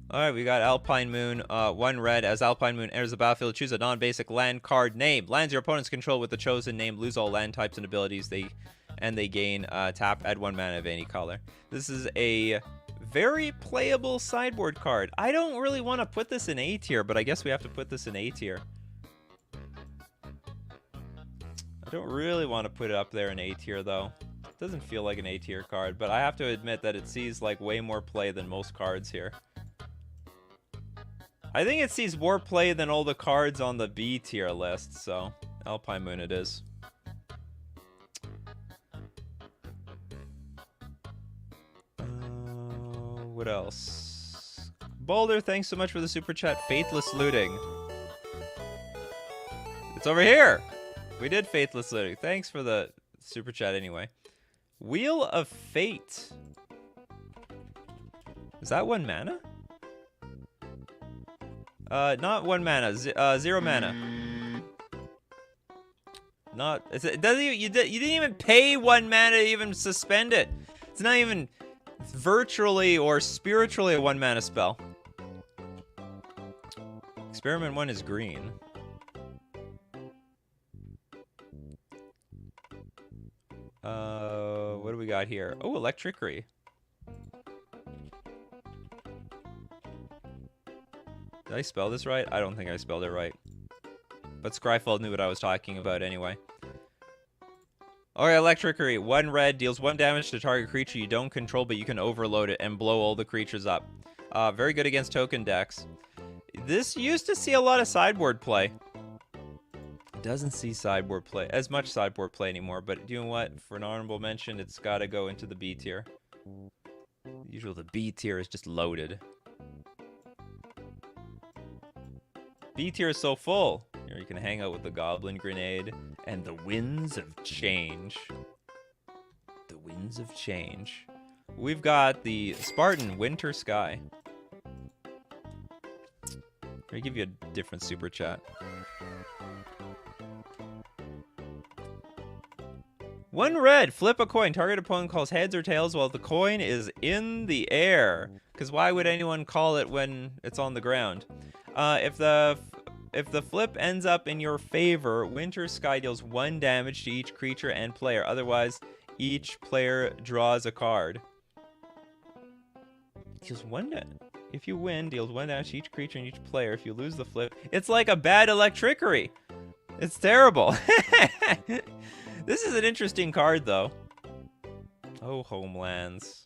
Alright, we got Alpine Moon, 1 red. As Alpine Moon enters the battlefield, choose a non-basic land card name. Lands your opponent's control with the chosen name. Lose all land types and abilities. They gain tap, add 1 mana of any color. This is a very playable sideboard card. I don't really want to put this in A tier, but I guess we have to put this in A tier. I don't really want to put it up there in A tier, though. It doesn't feel like an A tier card, but I have to admit that it sees like way more play than most cards here. I think it sees more play than all the cards on the B tier list, so Alpine Moon it is. What else? Boulder, thanks so much for the super chat. Faithless Looting. It's over here. We did Faithless Looting. Thanks for the super chat anyway. Wheel of Fate. Is that 1 mana? Not 1 mana. 0 mana. Not. It doesn't even. You didn't even pay 1 mana to even suspend it. It's not even virtually or spiritually a 1 mana spell. Experiment 1 is green. What do we got here? Oh, Electrickery. Did I spell this right? I don't think I spelled it right. But Scryfall knew what I was talking about anyway. Alright, Electrickery. 1 red, deals 1 damage to target creature you don't control, but you can overload it and blow all the creatures up. Very good against token decks. This used to see a lot of sideboard play. It doesn't see sideboard play, as much sideboard play anymore, but you know what? For an honorable mention, it's got to go into the B tier. Usually the B tier is just loaded. B tier is so full. Here you can hang out with the Goblin Grenade and the Winds of Change. The Winds of Change. We've got the Spartan Winter Sky. Let me give you a different super chat. 1 red, flip a coin. Target opponent calls heads or tails while the coin is in the air. Because why would anyone call it when it's on the ground? If the flip ends up in your favor, Winter Sky deals 1 damage to each creature and player. Otherwise, each player draws a card. Deals 1 damage. If you win, deals 1 damage to each creature and each player. If you lose the flip, it's like a bad Electrickery. It's terrible. This is an interesting card, though. Oh, Homelands.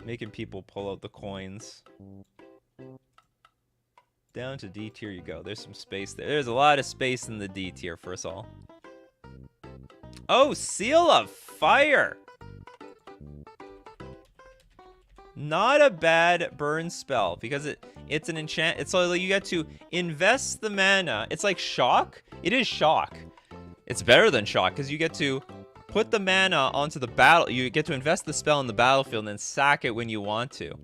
Making people pull out the coins. Down to D tier you go. There's some space there. There's a lot of space in the D tier for us all. Oh, Seal of Fire! Not a bad burn spell, because it's an enchant. It's so you get to invest the mana. It's like Shock. It is Shock. It's better than Shock, because you get to put the mana onto the battle. You get to invest the spell in the battlefield and then sack it when you want to.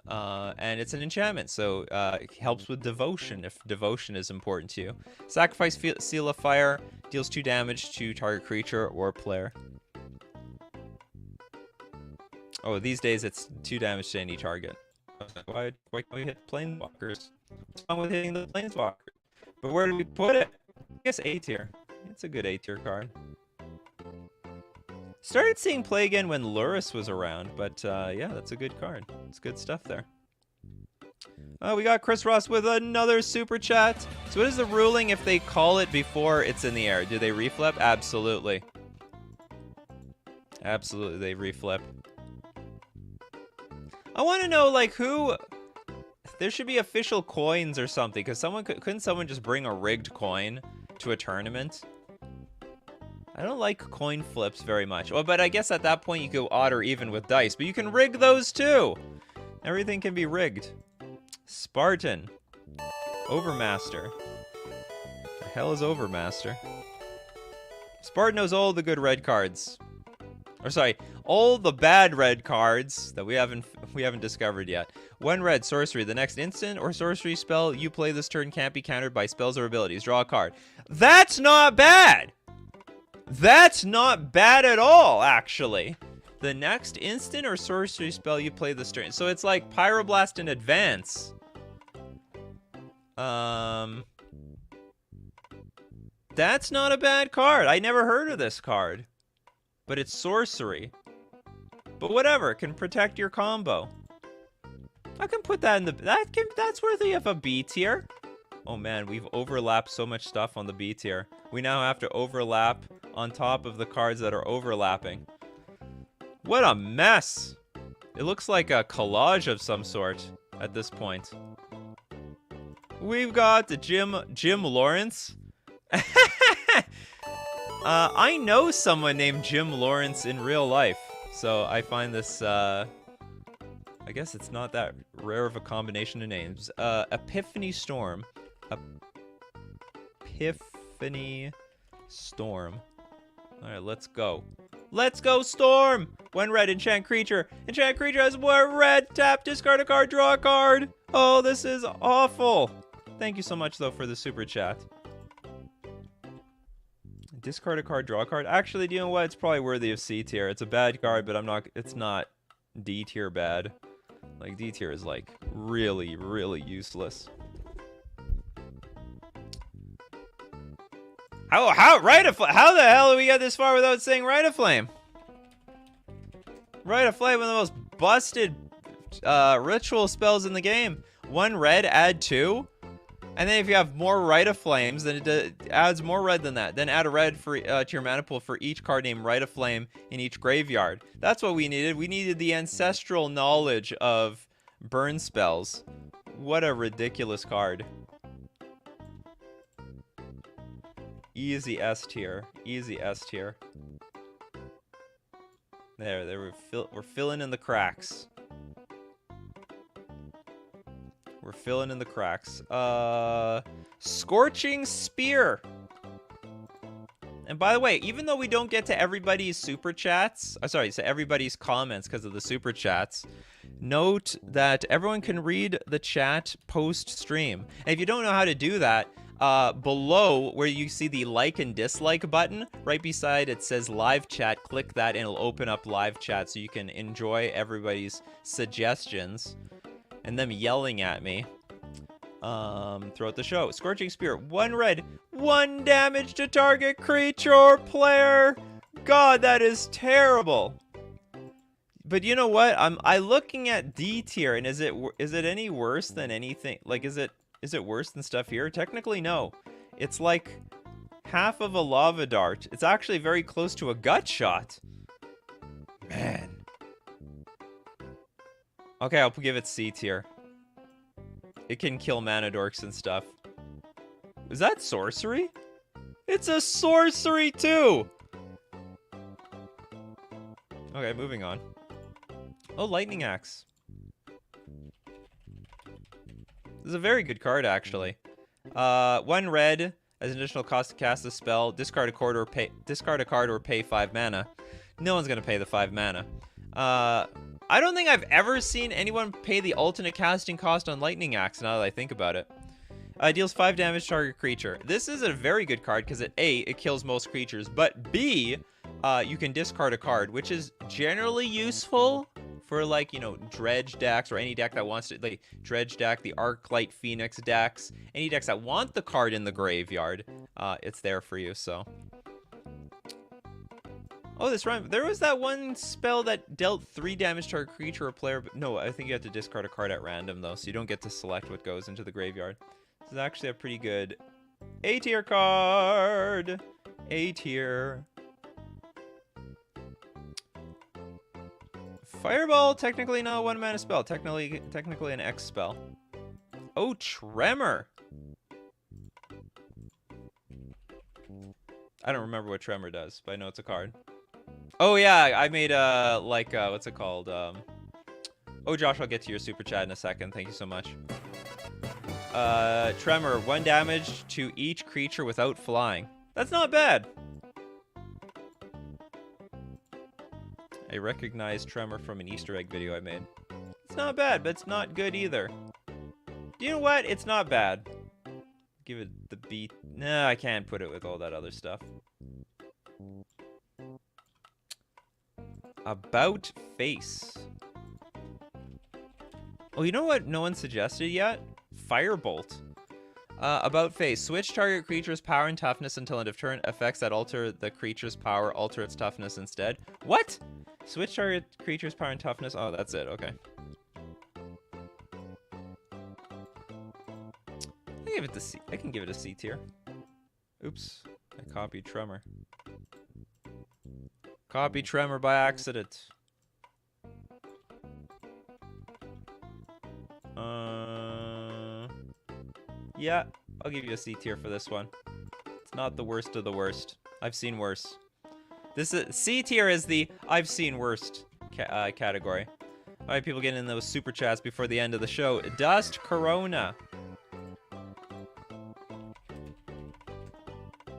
And it's an enchantment, so it helps with devotion if devotion is important to you. Sacrifice Seal of Fire, deals 2 damage to target creature or player. Oh, these days it's 2 damage to any target. Why can't we hit Planeswalkers? What's wrong with hitting the Planeswalkers? But where do we put it? I guess A tier. It's a good A tier card. Started seeing play again when Lurrus was around, but yeah, that's a good card. It's good stuff there. We got Chris Ross with another super chat. So what is the ruling if they call it before it's in the air? Do they reflip? Absolutely. Absolutely, they reflip. I want to know, like, who... There should be official coins or something, because couldn't someone just bring a rigged coin to a tournament? I don't like coin flips very much. Well, but I guess at that point you go odd or even with dice, but you can rig those too. Everything can be rigged. Spartan. Overmaster. The hell is Overmaster? Spartan knows all the good red cards. Or sorry, all the bad red cards that we haven't discovered yet. 1 red sorcery. The next instant or sorcery spell you play this turn can't be countered by spells or abilities. Draw a card. That's not bad! That's not bad at all, actually. The next instant or sorcery spell you play this turn. So it's like Pyroblast in advance. That's not a bad card. I never heard of this card. But it's sorcery. But whatever, it can protect your combo. I can put that in the... That's worthy of a B tier. Oh man, we've overlapped so much stuff on the B tier. We now have to overlap on top of the cards that are overlapping. What a mess! It looks like a collage of some sort at this point. We've got the Jim Lawrence. I know someone named Jim Lawrence in real life, so I find this, I guess it's not that rare of a combination of names. Epiphany Storm. Epiphany Storm. Alright, let's go. Let's go, Storm! 1 red, enchant creature. Enchant creature has 1 red. Tap, discard a card, draw a card. Oh, this is awful. Thank you so much, though, for the super chat. Discard a card, draw a card. Actually, do you know what? It's probably worthy of C tier. It's a bad card, but it's not D tier bad. Like, D tier is, like, really, really useless. How the hell did we get this far without saying Rite of Flame? Rite of Flame, one of the most busted ritual spells in the game. 1 red, add 2. And then if you have more Rite of Flames, then it adds more red than that. Then add a red for to your mana pool for each card named Rite of Flame in each graveyard. That's what we needed. We needed the ancestral knowledge of burn spells. What a ridiculous card. Easy S tier. Easy S tier. There. We're filling in the cracks. We're filling in the cracks. Scorching Spear. And by the way, even though we don't get to everybody's super chats, so everybody's comments because of the super chats, note that everyone can read the chat post-stream. And if you don't know how to do that, below where you see the like and dislike button, right beside it says live chat, click that and it'll open up live chat so you can enjoy everybody's suggestions and them yelling at me throughout the show. Scorching Spear, 1 red, 1 damage to target creature or player. God, that is terrible. But you know what? I looking at D tier, and is it any worse than anything? Like, is it worse than stuff here? Technically, no. It's like half of a lava dart. It's actually very close to a gut shot. Man. Okay, I'll give it C tier. It can kill mana dorks and stuff. Is that sorcery? It's a sorcery too! Okay, moving on. Oh, Lightning Axe. This is a very good card, actually. 1 red as an additional cost to cast a spell. Discard a card or pay 5 mana. No one's gonna pay the 5 mana. I don't think I've ever seen anyone pay the alternate casting cost on Lightning Axe, now that I think about it. Deals 5 damage to target creature. This is a very good card because it kills most creatures, but B, you can discard a card, which is generally useful for, like, you know, dredge decks or any deck that wants to, like, dredge deck, the Arclight Phoenix decks, any decks that want the card in the graveyard, it's there for you, so. Oh, this rhyme. There was that one spell that dealt 3 damage to a creature or player. But no, I think you have to discard a card at random, though, so you don't get to select what goes into the graveyard. This is actually a pretty good A-tier card. A-tier. Fireball, technically not a 1-mana spell. Technically an X spell. Oh, Tremor. I don't remember what Tremor does, but I know it's a card. Oh yeah, I made what's it called? Oh Josh, I'll get to your super chat in a second. Thank you so much. Tremor, 1 damage to each creature without flying. That's not bad. I recognize Tremor from an Easter egg video I made. It's not bad, but it's not good either. You know what? It's not bad. Give it the beat. No, I can't put it with all that other stuff. About face. Oh, you know what no one suggested yet? Firebolt. About face. Switch target creature's power and toughness until end of turn. Effects that alter the creature's power alter its toughness instead. What? Switch target creature's power and toughness. Oh, that's it. Okay. I can give it a C tier. Oops. I copied Tremor. Copied Tremor by accident. Yeah, I'll give you a C tier for this one. It's not the worst of the worst. I've seen worse. This is C tier is the I've seen worst category. All right, people getting in those super chats before the end of the show. Dust Corona.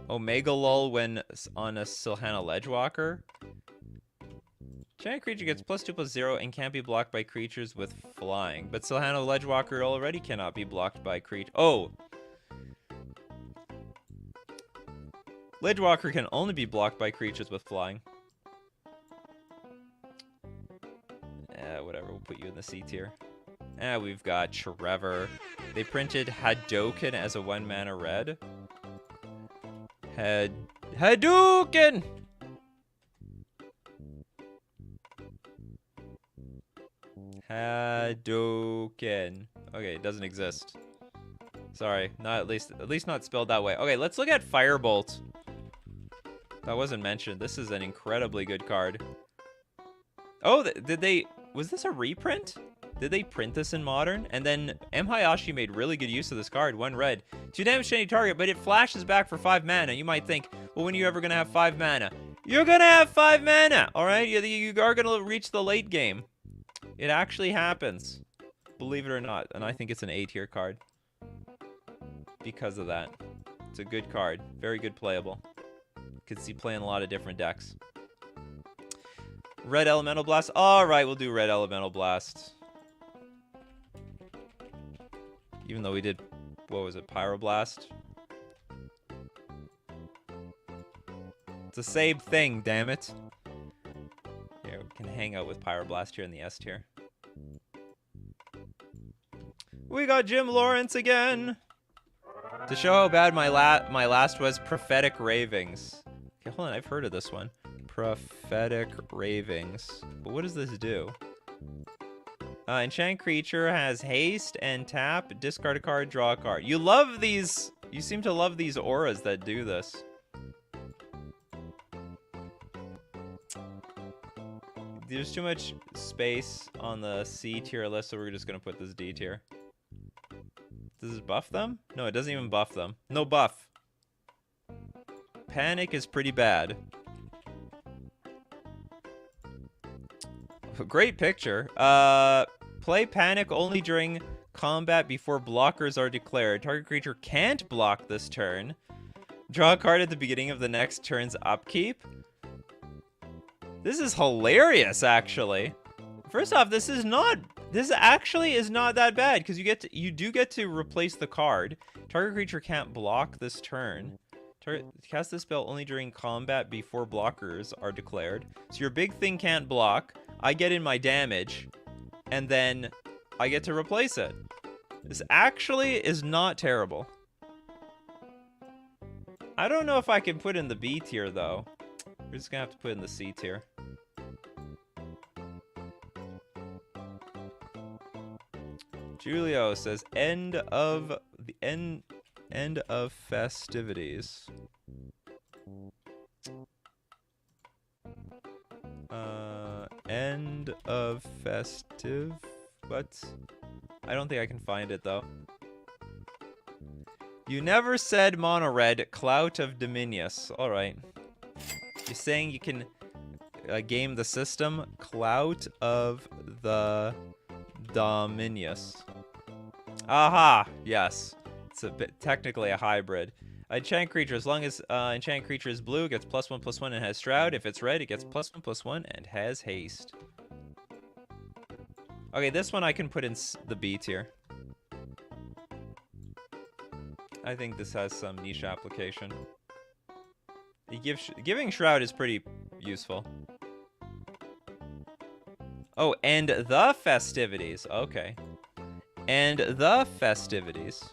Omega Lull when on a Silhana Ledgewalker. Giant creature gets +2/+0 and can't be blocked by creatures with flying. But Silhana Ledgewalker already cannot be blocked by creature. Oh! Ledgewalker can only be blocked by creatures with flying. Whatever, we'll put you in the C tier. We've got Trevor. They printed Hadouken as a 1-mana red. Hadouken! Hadouken. Okay, it doesn't exist. Sorry, not at least not spelled that way. Okay, let's look at Firebolt. That wasn't mentioned. This is an incredibly good card. Oh, was this a reprint? Did they print this in Modern? And then M. Hayashi made really good use of this card. 1 red. 2 damage to any target, but it flashes back for 5 mana. You might think, well, when are you ever going to have 5 mana? You're going to have 5 mana, all right? You are going to reach the late game. It actually happens. Believe it or not. And I think it's an A-tier card. Because of that. It's a good card. Very good playable. Could see playing a lot of different decks. Red Elemental Blast. All right, we'll do Red Elemental Blast. Even though we did, what was it, Pyroblast? It's the same thing, damn it. Yeah, we can hang out with Pyroblast here in the S tier. We got Jim Lawrence again. To show how bad my last was, Prophetic Ravings. Okay, hold on, I've heard of this one. Prophetic Ravings. But what does this do? Enchant creature has haste and tap, discard a card, draw a card. You love these. You seem to love these auras that do this. There's too much space on the C tier list, so we're just gonna put this D tier. Does this buff them? No, it doesn't even buff them. No buff. Panic is pretty bad. Great picture. Play Panic only during combat before blockers are declared. Target creature can't block this turn. Draw a card at the beginning of the next turn's upkeep. This is hilarious, actually. First off, this actually is not that bad because you do get to replace the card. Target creature can't block this turn. Cast this spell only during combat before blockers are declared. So your big thing can't block. I get in my damage, and then I get to replace it. This actually is not terrible. I don't know if I can put in the B tier, though. We're just gonna have to put it in the C tier. Julio says end of festivities. End of festive. What? I don't think I can find it though. You never said mono red. Clout of Dominius. All right. You're saying you can game the system. Clout of the Dominius. Aha! Yes. It's a bit technically a hybrid. Enchant creature, as long as enchant creature is blue, gets +1/+1 and has Shroud. If it's red, it gets +1/+1 and has haste. Okay, this one I can put in the B tier. I think this has some niche application. Giving Shroud is pretty useful. Oh, and the festivities. Okay. And the festivities.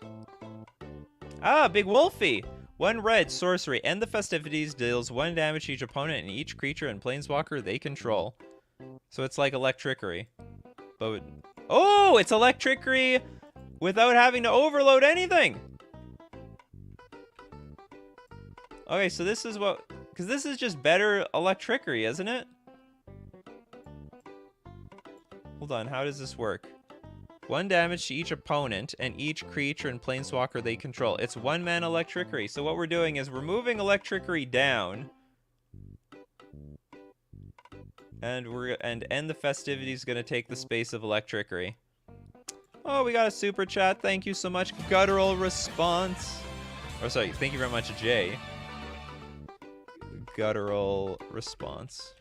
Ah, Big Wolfie! 1 red, sorcery. End the festivities deals 1 damage to each opponent and each creature and planeswalker they control. So it's like Electrickery. But... Oh! It's Electrickery without having to overload anything! Okay, so this is what... Because this is just better Electrickery, isn't it? Hold on, how does this work? 1 damage to each opponent and each creature and planeswalker they control. It's 1-mana Electrickery. So what we're doing is we're moving Electrickery down. And end the festivities gonna take the space of Electrickery. Oh, we got a super chat. Thank you so much. Guttural response. Oh, sorry. Thank you very much, Jay. Guttural response.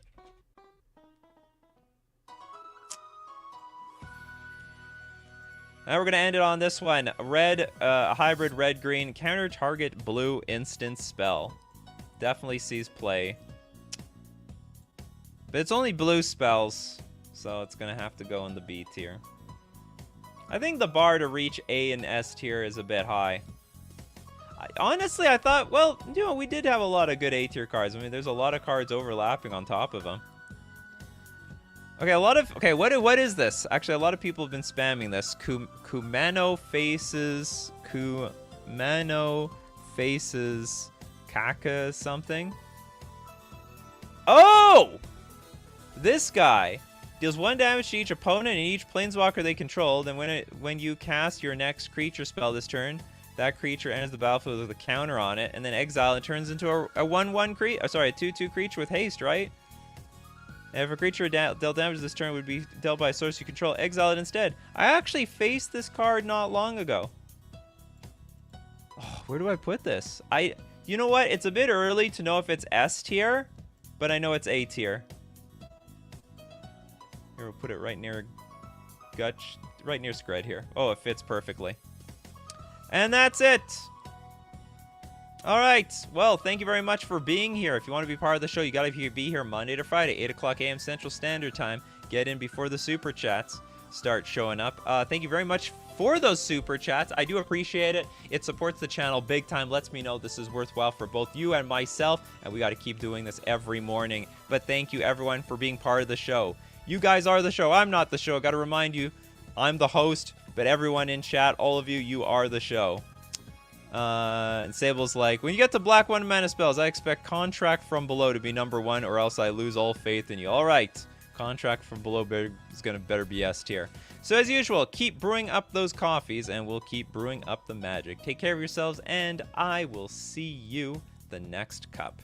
Now we're going to end it on this one. Red, hybrid red-green, counter target blue instant spell. Definitely sees play. But it's only blue spells, so it's going to have to go in the B tier. I think the bar to reach A and S tier is a bit high. Honestly, I thought, well, you know, we did have a lot of good A tier cards. I mean, there's a lot of cards overlapping on top of them. Okay, what is this? Actually, a lot of people have been spamming this. Kumano faces Kaka something. Oh! This guy deals 1 damage to each opponent and each planeswalker they control. Then when you cast your next creature spell this turn, that creature enters the battlefield with a counter on it, and then exile it turns into a 1/1 creature. Sorry, a 2/2 creature with haste, right? And if a creature dealt damage this turn would be dealt by a source you control, exile it instead. I actually faced this card not long ago. Oh, where do I put this? You know what? It's a bit early to know if it's S tier, but I know it's A tier. Here, we'll put it right near right near Scred here. Oh, it fits perfectly. And that's it. All right. Well, thank you very much for being here. If you want to be part of the show, you got to be here Monday to Friday, 8 o'clock a.m. Central Standard Time. Get in before the super chats start showing up. Thank you very much for those super chats. I do appreciate it. It supports the channel big time. Lets me know this is worthwhile for both you and myself. And we got to keep doing this every morning. But thank you, everyone, for being part of the show. You guys are the show. I'm not the show. Got to remind you, I'm the host. But everyone in chat, all of you, you are the show. And Sable's like, when you get to black 1-mana spells, I expect Contract from Below to be #1 or else I lose all faith in you. All right. Contract from Below is going to better be S tier. So as usual, keep brewing up those coffees and we'll keep brewing up the magic. Take care of yourselves and I will see you the next cup.